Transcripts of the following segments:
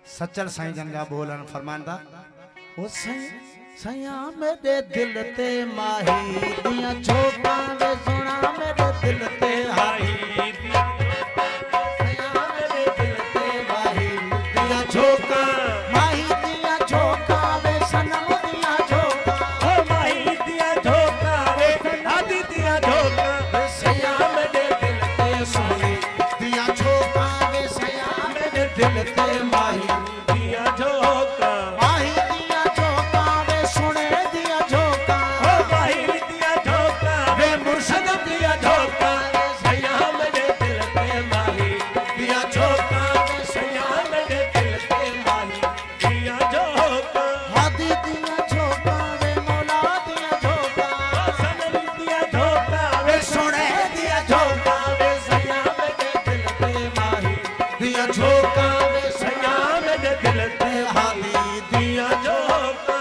सचल साईं जन जा बोलन फरमांदा ओ सैया मेरे दिल ते माही दिया झोंका वे सोना मेरे दिल ते हाही सैया मेरे दिल ते माही दिया झोंका माही दिया झोंका वे सनम दिया झोंका ओ माही दिया झोंका वे आदि दिया झोंका सैया मेरे दिल ते सोनी दिया झोंका वे सैया मेरे दिल ते माही दिया झोंका माही दिया झोंका वे सुने दिया झोंका ओ माही दिया झोंका वे मुर्शद दिया झोंका सैया मेरे दिल पे माही दिया झोंका सैया मेरे दिल पे माही दिया झोंका हादी दिया झोंका वे मौला दिया झोंका सनम दिया झोंका वे सुने दिया झोंका वे सैया मेरे दिल पे माही दिया झोंका वे सैया मेरे दिल पे हादी दिया झोंका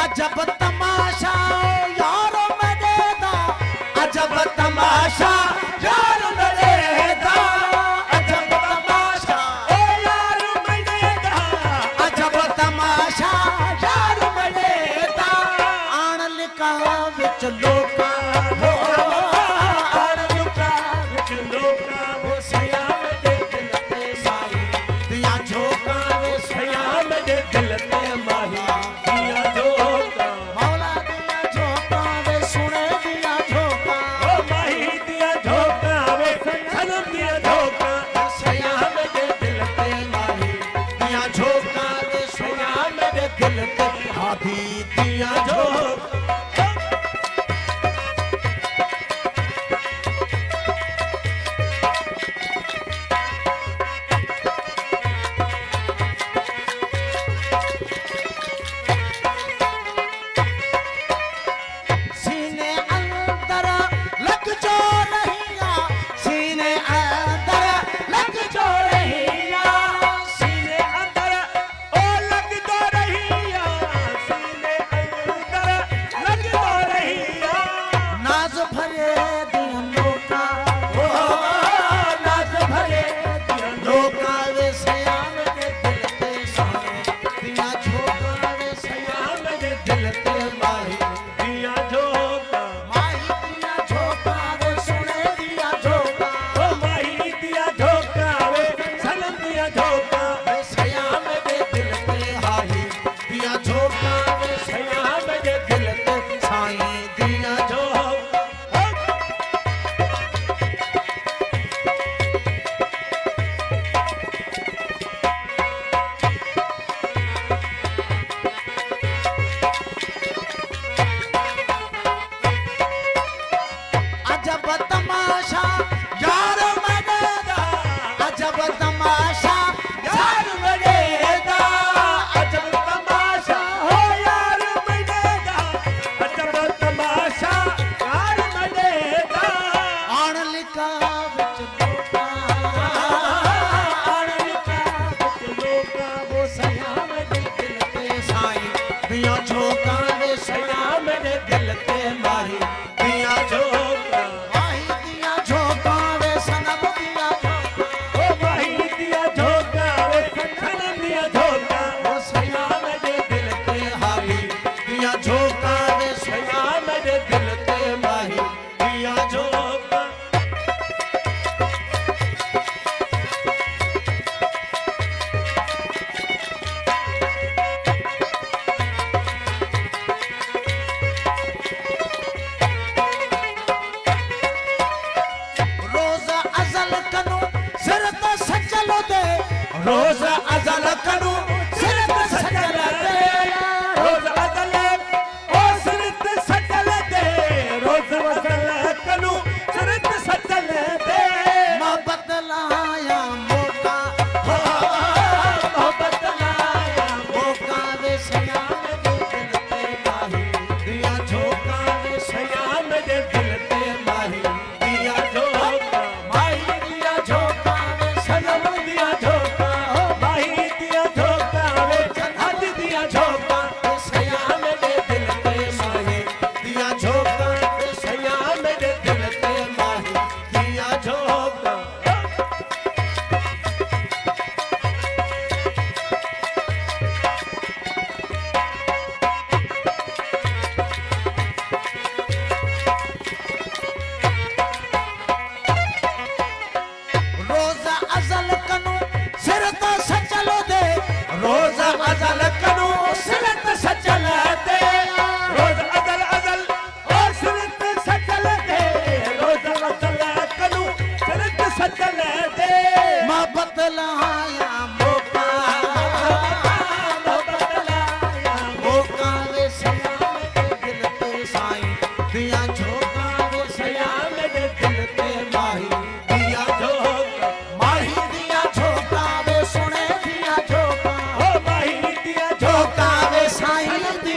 अजब तमाशा यारो मेरे दा अजब तमाशा यारो मेरे दा अजब तमाशा ओ यार मैंने कहा अजब तमाशा यारो मेरे दा आन लिखा विच लोका आन लिखा विच लोका वो सया मेरे दिल ते साई दिया झोंका वे सैया मेरे दिल पे माही दिया झोंका मौला दिया झोंका वे सुने दिया झोंका ओ माही दिया झोंका वे सनम दिया झोंका सया मेरे दिल पे माही दिया झोंका वे सया मेरे दिल पे हाथी दिया झोंका सीने अंदर लग जो रहिया सीने अंदर लग जो रहिया सीने अंदर ओ लग तो रहिया सीने अंदर लग तो रहिया नाज भरे दिया लोका ओ नाज भरे दिया लोका वे सया मेरे दिल पे साने दिया झोंका वे सया मेरे दिल पे माही दिया झोंका माही दिया झोंका वे सुने दिया झोंका ओ माही दिया झोंका वे सनम दिया झोंका वे सया मेरे दिल पे हाही दिया झोंका वे सया मेरे दिल पे साईं दिया झोंका अजब तमाशा यार मेरे दा अजब तमाशा यार मेरे दा अजब तमाशा हो यार मनेगा अजब तमाशा यार मनेगा आन लिखा विच लोका आन लिखा विच लोका वो सया मेरे दिल पे साईं दिया झोंका वे सया मेरे दिल पे माही दिया झोंका माही दिया झोंका वे सनम दिया झोंका ओ माही दिया झोंका वे सनम दिया झोंका वो सया मेरे दिल पे हाही दिया झोंका वे सया मेरे दिल पे माही दिया झोंका रोज अजल कनु सिर तो सचलो दे रोज अजल कनु सिर तो सचलो दे रोज अदल ओ सिरत सचल दे रोज अदल कनु सिरत सचल दे मोहब्बत लाया मौका मोहब्बत लाया मौका वे सया मेरे दिल पे माही दिया झोंका वे सया मेरे दिल पे माही दिया झोंका माही दिया झोंका वे सनम दिया झोंका माही दिया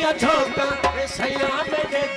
दिया झोंका वे सयां मेरे